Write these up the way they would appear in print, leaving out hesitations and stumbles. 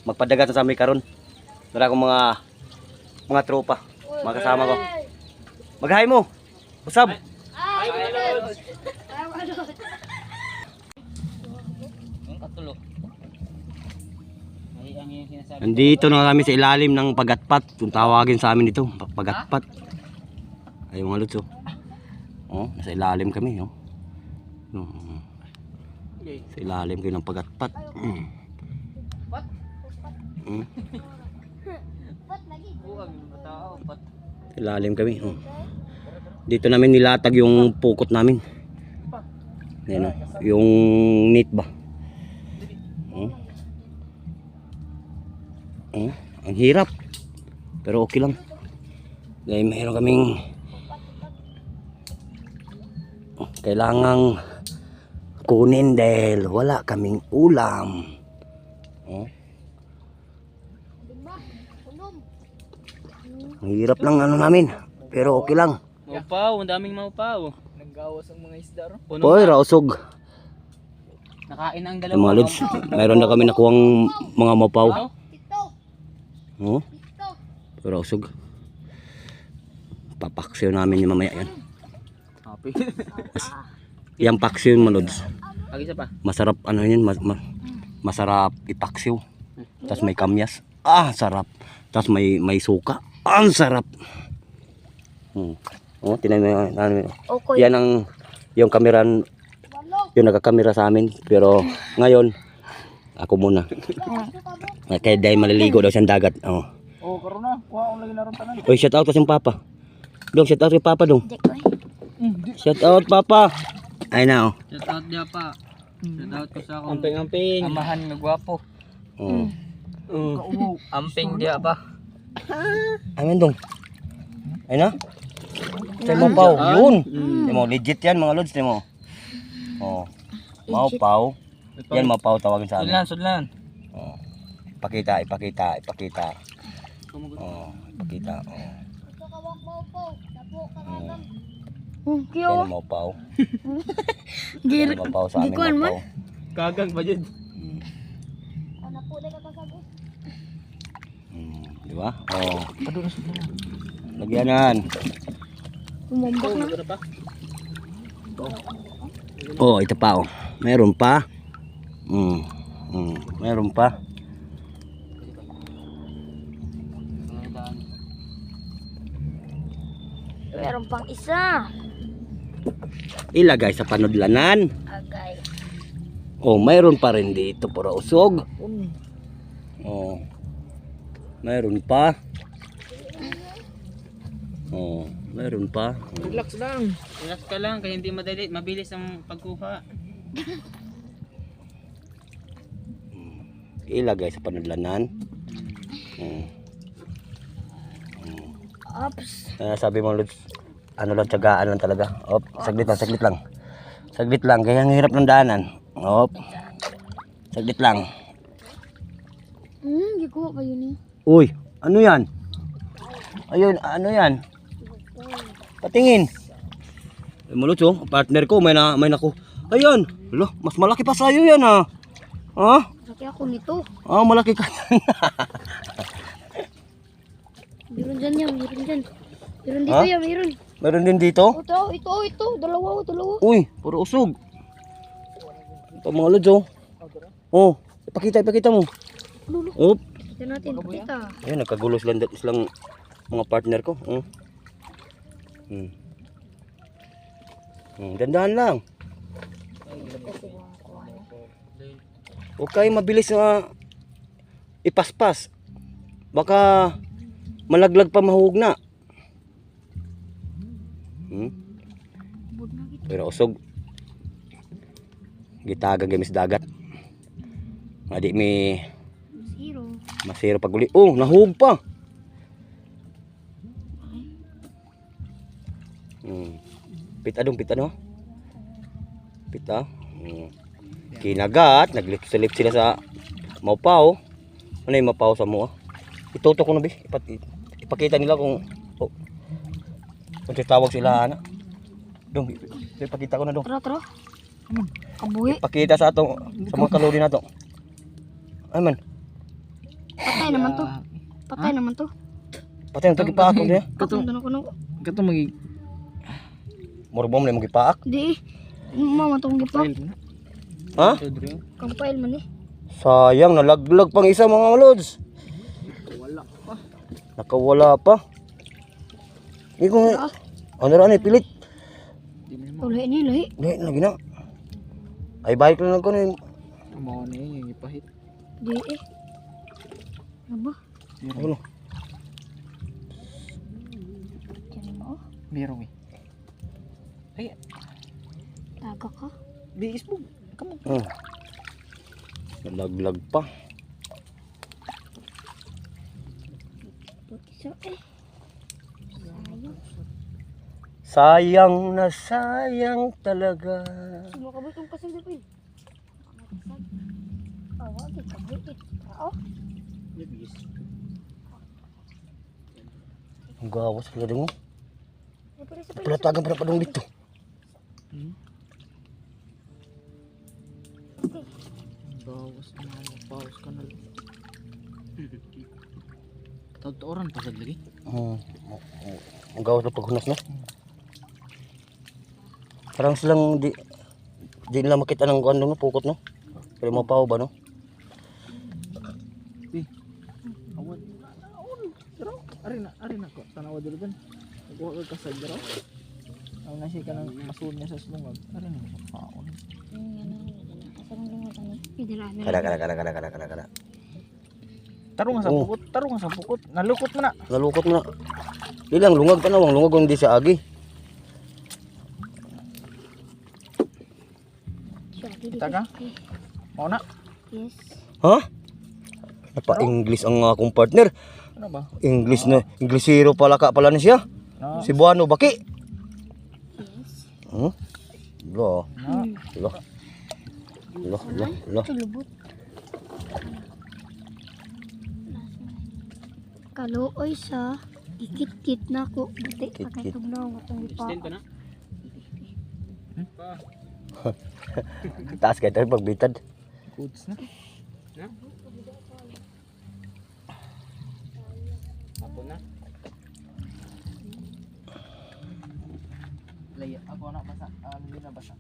magpadagat sa amin karon. Dara akong mga tropa, mga kasama ko. Mag-hi mo. Usab. Nandito na kami sa ilalim ng pagatpat. Kung tawagin sa amin ito, pagatpat. Ay mga lods, oh, nasa ilalim kami, oh. Sa ilalim kayo ng pagatpat. Sa ilalim kami, oh. Dito namin nilatag yung pukot namin. Ayan, oh, yung net ba. Ang hirap. Pero okay lang. Dahil mayroon kaming kailangang kunin dahil wala kaming ulam. Ang hirap lang ano namin. Pero okay lang. Maupaw, ang daming maupaw. Naggawas ang mga isda ro. Hoy, rausog. Nakain ang Mga dalawa. lods, mayroon na kami nakuhang mga mapaw. Oh, rausog. Papaksiw namin yung mamaya yan. Happy. Yang paksiw mga lods. Lagi isa pa. Masarap ano yun, masarap ipaksiw. Tapos may kamyas. Ah, sarap. Tapos may suka. Ang sarap. Oh, tinan mo yan. Yan ang yung kamera, yung nagkakamera sa amin. Pero ngayon ako muna. Kaya dahil maliligo daw siyang dagat. Oh. Oh, karon na. Kuha lagi na ron tanan. Oy, shout out sa papa. Dong, shout out kay papa dong. Shout out papa. Ay na oh. Shout out dia pa. Shout out ko sa akong amping. Amahan nga gwapo. Oh. Amping dia pa. Amen dong. Ay na. Sa mapaw, yun. Mo legit yan mga lods, mo. Oh. Mapaw. Yan mapaw tawagin sa amin. Sudlan. Oh. Ipakita. Oh, ipakita. Oh. Yan ang mapaw. Yan ang mapaw sa amin, mapaw. Kagang ba dyan? Di ba? Oh. Lagyanan. Oh, ito pa oh. Meron pa. Meron pa. Meron pang isa. Ilagay sa panudlanan. Agay. Oh, mayroon pa rin dito para usog. Oh. Mayroon pa. Oh, mayroon pa. Relax lang. Relax ka lang kaya hindi madali, mabilis ang pagkuha. Ilagay sa panudlanan. Oops. Sabi mo Lods, ano lang, tiyagaan lang talaga. Op, saglit lang. Saglit lang, kaya ang hirap ng daanan. Op. Saglit lang. Gikuha pa yun eh. Uy, ano yan? Ayun, ano yan? Patingin. Lods, oh, partner ko, may naku. Ayun, mas malaki pa sa'yo yan ah. Ha? Laki ako nito. Ah, malaki ka yan. Meron dyan yan, meron dyan. Meron dito yan, meron. Meron din dito? Ito. Dalawa. Uy, puro usog. Ito mga Lods, oh. Oh, ipakita mo. Oh. Kita natin, kita. Ayun, nagkagulo silang mga partner ko. Dandahan lang. Okay, mabilis na ipaspas. Baka malaglag pa, mahug na. Pero usog. Gitaga gamis dagat. Adi mi masiro paguli. Oh, nahug pa. Pita no? Pita. Kinagat, naglip-silip sila sa mapaw. Ano yung mapaw sa mo? Itutok ko na, be. Ipakita nila kung tawag sila, ana. Dong, ipakita ko na dong. Tara. Kabuhi. Ipakita sa atong sa mga kalori na to. Ay man. Patay naman to. Patay naman to. Patay ang tagipaak ko niya. Katong doon ako nung. Kato magi Morbom na yung magipaak. Di. Mama tong gipa. Ha? Kang file man eh. Sayang, nalaglag pang isa mga lods. wala pa. Nakawala pa. Hindi ko nga. Ano rin, pilit. Lahi ni, lahi. Hindi, lagi na. Ay, balik lang ko na yun. Mao ni yung ipahit. Di eh. Ano ba? Ano? Diyan mo. Biro mi. Ay, Taga ka. biis mo. Kamu. Nalaglag pa. Isa eh. Sayang. Sayang na sayang talaga. Sumakabot yung kasing dapin. Awa, di kabot eh. Tao. Ang gawas pala din mo. Ay, pala sa Palatagan pa na padong dito. Bawas ka na. Taon-taoran pasad lagi. Ang gawas na paghunas na. Parang silang di nila makita ng ano no, pukot no. Pero mapaw ba no? Awad. Pero ari na ko tanawa dito ben. Nagwa ka sa dira. Ang nasi ka nang masul niya sa slungag. Ari na sa paon. Kada. Tarong nga sa pukot. Nalukot mo na. Nalukot mo na. Di lang lungag ka na, wang lungag kung di sa agi. Kita ka? Mau na? Yes. Ha? Napa-English ang akong partner. Ano ba? English na, Inglesero pala ka pala na siya. No. Cebuano baki. Yes. Lo. No. Lo. Ito lubot. Kaluoy sa ikit-kit na ko. Buti Kit-kit. pakitog na ang atong ipa. na. Taas kayo tayo pagbitad. Goods na. Ako na. Laya ako na basa. Hindi na basa.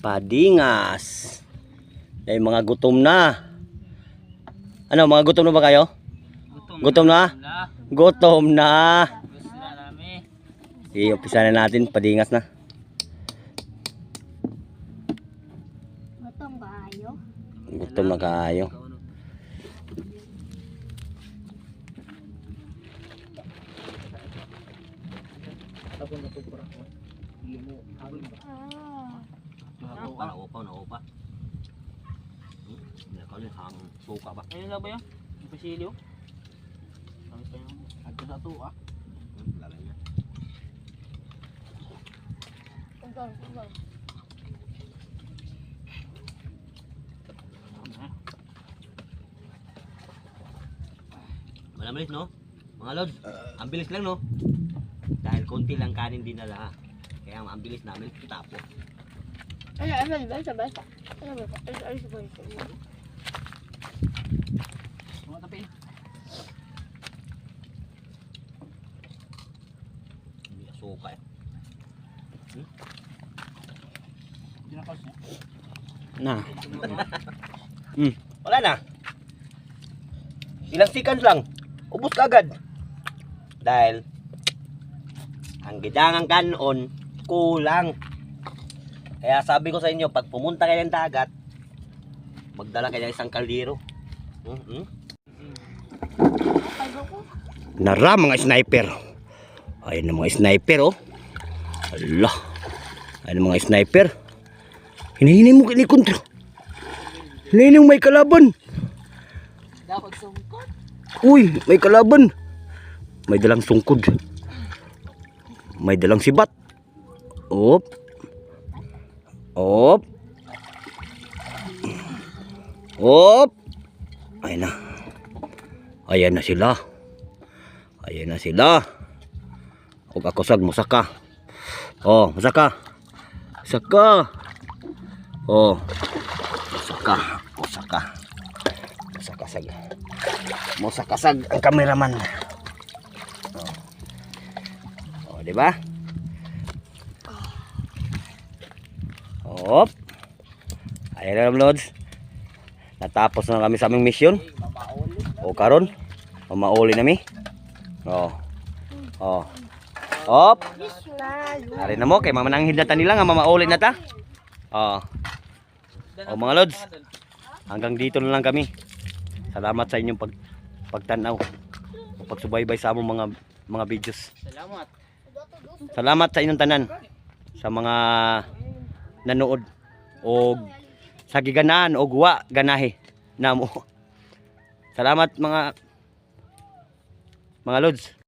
Padingas. Ay mga gutom na. Ano, mga gutom na ba kayo? Gutom na? Gutom na. Gusto na namin. Umpisa na natin, padingas na. Matong kaayo. Gutom na kayo. Ako na pupura ko. Naupa. Hang suka ba? Ayun na ba yun? Yung pasilyo? Tapos pa yun. Agka sa tuwa. Lalay niya. Malamilis no? Mga lods, ang bilis lang no? Dahil konti lang kanin dinala. Kaya ang bilis namin tapo. Basta. Mga tapin. Hindi suka eh. Hindi na kalsa. Na. Wala na. Ilang seconds lang. Ubus ka agad. Dahil ang gidangang kanon kulang. Kaya sabi ko sa inyo, pag pumunta kayo ng dagat, magdala kayo ng isang kaldero. Nara mga sniper. Ayun ang mga sniper oh. Allah. Ayun ang mga sniper. Hinahinay mo kinikontra. Hinahinay mo may kalaban. Dapat sungkot. Uy, may kalaban. May dalang sungkod. May dalang sibat. Op. Op. Ayan na. Ayan na sila. Huwag ako sag, musaka. Oh, musaka. Saka. Oh. Musakasag ang kameraman. Oh, di ba? Hop. Ayun na, Lods. Natapos na kami sa aming mission. O karon, mauli na mi. Oh. Oh. Hop. Ari na mo kay mamananghin na ta nila nga mamauli na ta. Oh. Oh mga Lods. Hanggang dito na lang kami. Salamat sa inyong pagtanaw o pagsubaybay sa among mga videos. Salamat. Salamat sa inyong tanan sa mga nanood o sa giganaan o guwa ganahe namo. Salamat mga Lods.